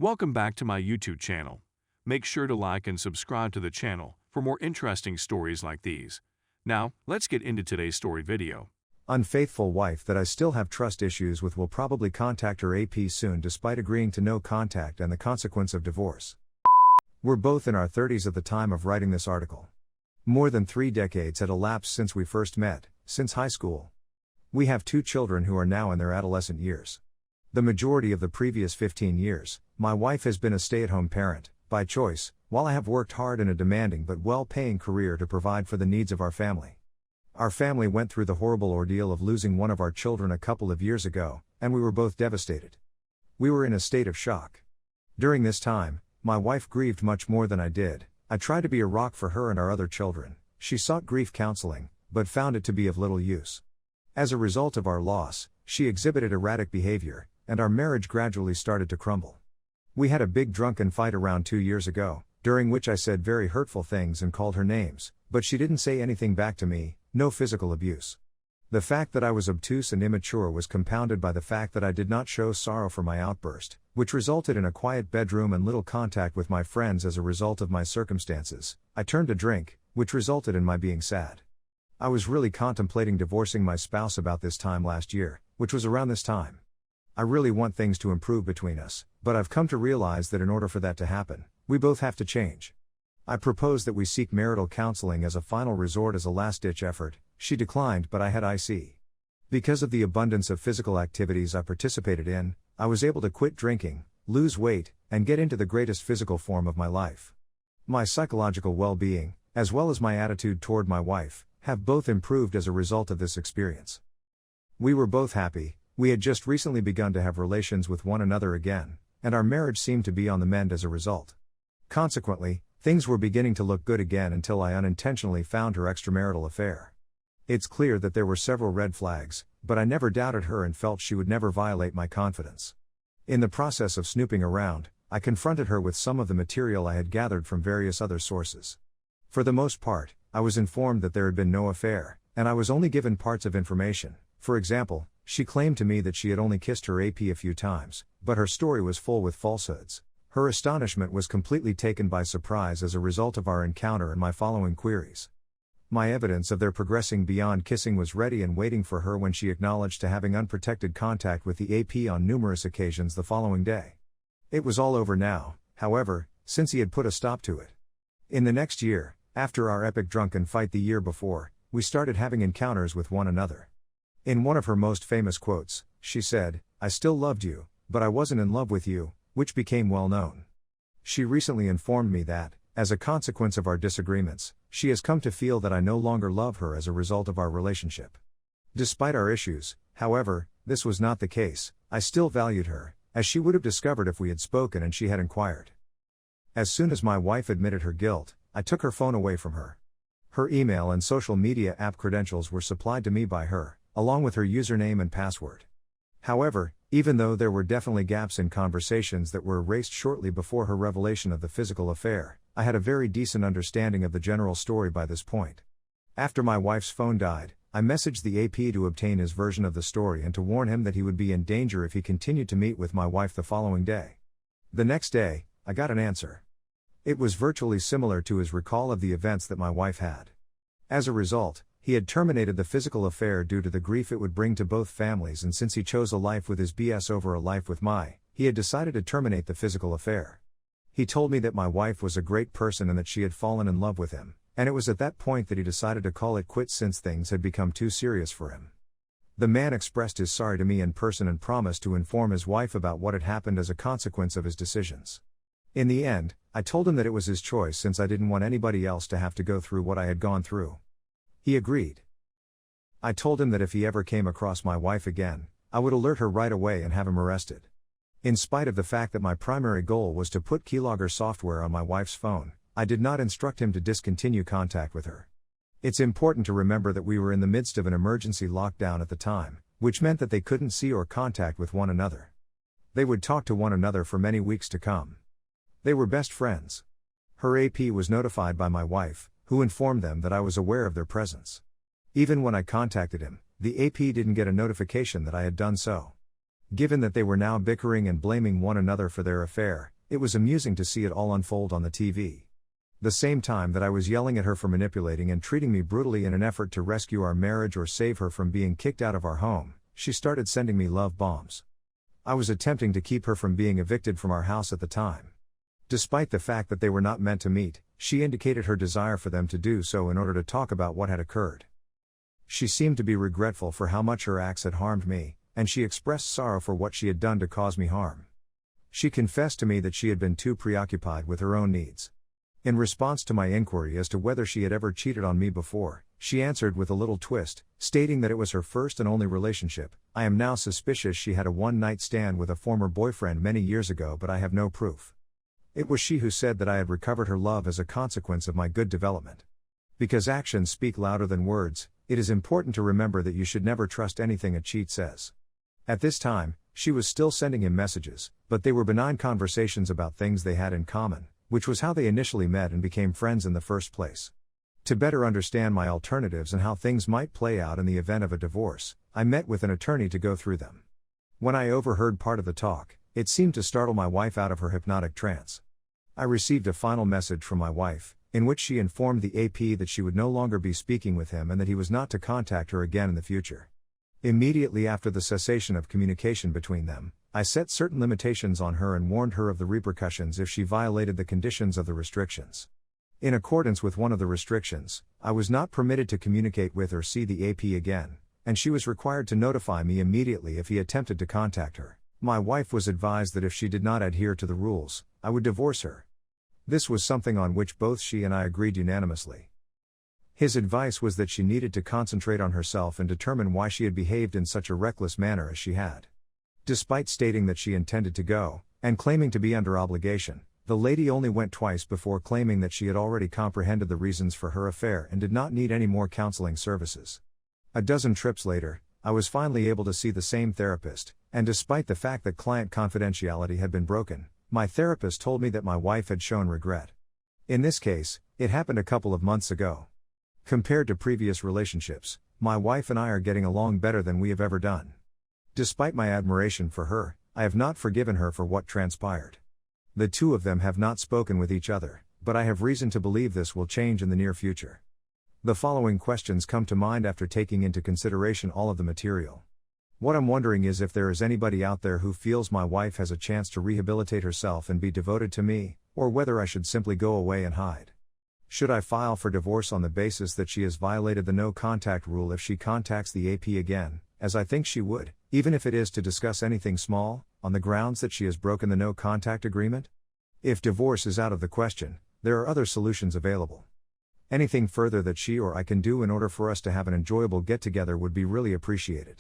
Welcome back to my YouTube channel. Make sure to like and subscribe to the channel for more interesting stories like these. Now, let's get into today's story video. Unfaithful wife that I still have trust issues with will probably contact her AP soon despite agreeing to no contact and the consequence of divorce. We're both in our 30s at the time of writing this article. More than 3 decades had elapsed since we first met, since high school. We have 2 children who are now in their adolescent years. The majority of the previous 15 years, my wife has been a stay-at-home parent, by choice, while I have worked hard in a demanding but well-paying career to provide for the needs of our family. Our family went through the horrible ordeal of losing one of our children a couple of years ago, and we were both devastated. We were in a state of shock. During this time, my wife grieved much more than I did. I tried to be a rock for her and our other children. She sought grief counseling, but found it to be of little use. As a result of our loss, she exhibited erratic behavior, and our marriage gradually started to crumble. We had a big drunken fight around 2 years ago, during which I said very hurtful things and called her names, but she didn't say anything back to me, no physical abuse. The fact that I was obtuse and immature was compounded by the fact that I did not show sorrow for my outburst, which resulted in a quiet bedroom and little contact with my friends as a result of my circumstances. I turned to drink, which resulted in my being sad. I was really contemplating divorcing my spouse about this time last year, which was around this time. I really want things to improve between us, but I've come to realize that in order for that to happen, we both have to change. I proposed that we seek marital counseling as a final resort as a last-ditch effort. She declined, but I had IC. Because of the abundance of physical activities I participated in, I was able to quit drinking, lose weight, and get into the greatest physical form of my life. My psychological well-being, as well as my attitude toward my wife, have both improved as a result of this experience. We were both happy. We had just recently begun to have relations with one another again, and our marriage seemed to be on the mend as a result. Consequently, things were beginning to look good again until I unintentionally found her extramarital affair. It's clear that there were several red flags, but I never doubted her and felt she would never violate my confidence. In the process of snooping around, I confronted her with some of the material I had gathered from various other sources. For the most part, I was informed that there had been no affair, and I was only given parts of information. For example, she claimed to me that she had only kissed her AP a few times, but her story was full with falsehoods. Her astonishment was completely taken by surprise as a result of our encounter and my following queries. My evidence of their progressing beyond kissing was ready and waiting for her when she acknowledged to having unprotected contact with the AP on numerous occasions the following day. It was all over now, however, since he had put a stop to it. In the next year, after our epic drunken fight the year before, we started having encounters with one another. In one of her most famous quotes, she said, "I still loved you, but I wasn't in love with you," which became well known. She recently informed me that, as a consequence of our disagreements, she has come to feel that I no longer love her as a result of our relationship. Despite our issues, however, this was not the case. I still valued her, as she would have discovered if we had spoken and she had inquired. As soon as my wife admitted her guilt, I took her phone away from her. Her email and social media app credentials were supplied to me by her, along with her username and password. However, even though there were definitely gaps in conversations that were erased shortly before her revelation of the physical affair, I had a very decent understanding of the general story by this point. After my wife's phone died, I messaged the AP to obtain his version of the story and to warn him that he would be in danger if he continued to meet with my wife the following day. The next day, I got an answer. It was virtually similar to his recall of the events that my wife had. As a result, he had terminated the physical affair due to the grief it would bring to both families, and since he chose a life with his BS over a life with he had decided to terminate the physical affair. He told me that my wife was a great person and that she had fallen in love with him, and it was at that point that he decided to call it quits since things had become too serious for him. The man expressed his sorry to me in person and promised to inform his wife about what had happened as a consequence of his decisions. In the end, I told him that it was his choice since I didn't want anybody else to have to go through what I had gone through. He agreed. I told him that if he ever came across my wife again, I would alert her right away and have him arrested. In spite of the fact that my primary goal was to put keylogger software on my wife's phone, I did not instruct him to discontinue contact with her. It's important to remember that we were in the midst of an emergency lockdown at the time, which meant that they couldn't see or contact with one another. They would talk to one another for many weeks to come. They were best friends. Her AP was notified by my wife, who informed them that I was aware of their presence. Even when I contacted him, the AP didn't get a notification that I had done so. Given that they were now bickering and blaming one another for their affair, it was amusing to see it all unfold on the TV. The same time that I was yelling at her for manipulating and treating me brutally in an effort to rescue our marriage or save her from being kicked out of our home, she started sending me love bombs. I was attempting to keep her from being evicted from our house at the time. Despite the fact that they were not meant to meet, she indicated her desire for them to do so in order to talk about what had occurred. She seemed to be regretful for how much her acts had harmed me, and she expressed sorrow for what she had done to cause me harm. She confessed to me that she had been too preoccupied with her own needs. In response to my inquiry as to whether she had ever cheated on me before, she answered with a little twist, stating that it was her first and only relationship. I am now suspicious she had a one-night stand with a former boyfriend many years ago, but I have no proof. It was she who said that I had recovered her love as a consequence of my good development. Because actions speak louder than words, it is important to remember that you should never trust anything a cheat says. At this time, she was still sending him messages, but they were benign conversations about things they had in common, which was how they initially met and became friends in the first place. To better understand my alternatives and how things might play out in the event of a divorce, I met with an attorney to go through them. When I overheard part of the talk, it seemed to startle my wife out of her hypnotic trance. I received a final message from my wife, in which she informed the AP that she would no longer be speaking with him and that he was not to contact her again in the future. Immediately after the cessation of communication between them, I set certain limitations on her and warned her of the repercussions if she violated the conditions of the restrictions. In accordance with one of the restrictions, I was not permitted to communicate with or see the AP again, and she was required to notify me immediately if he attempted to contact her. My wife was advised that if she did not adhere to the rules, I would divorce her. This was something on which both she and I agreed unanimously. His advice was that she needed to concentrate on herself and determine why she had behaved in such a reckless manner as she had. Despite stating that she intended to go, and claiming to be under obligation, the lady only went twice before claiming that she had already comprehended the reasons for her affair and did not need any more counseling services. A dozen trips later, I was finally able to see the same therapist, and despite the fact that client confidentiality had been broken, my therapist told me that my wife had shown regret. In this case, it happened a couple of months ago. Compared to previous relationships, my wife and I are getting along better than we have ever done. Despite my admiration for her, I have not forgiven her for what transpired. The two of them have not spoken with each other, but I have reason to believe this will change in the near future. The following questions come to mind after taking into consideration all of the material. What I'm wondering is if there is anybody out there who feels my wife has a chance to rehabilitate herself and be devoted to me, or whether I should simply go away and hide. Should I file for divorce on the basis that she has violated the no contact rule if she contacts the AP again, as I think she would, even if it is to discuss anything small, on the grounds that she has broken the no contact agreement? If divorce is out of the question, there are other solutions available. Anything further that she or I can do in order for us to have an enjoyable get-together would be really appreciated.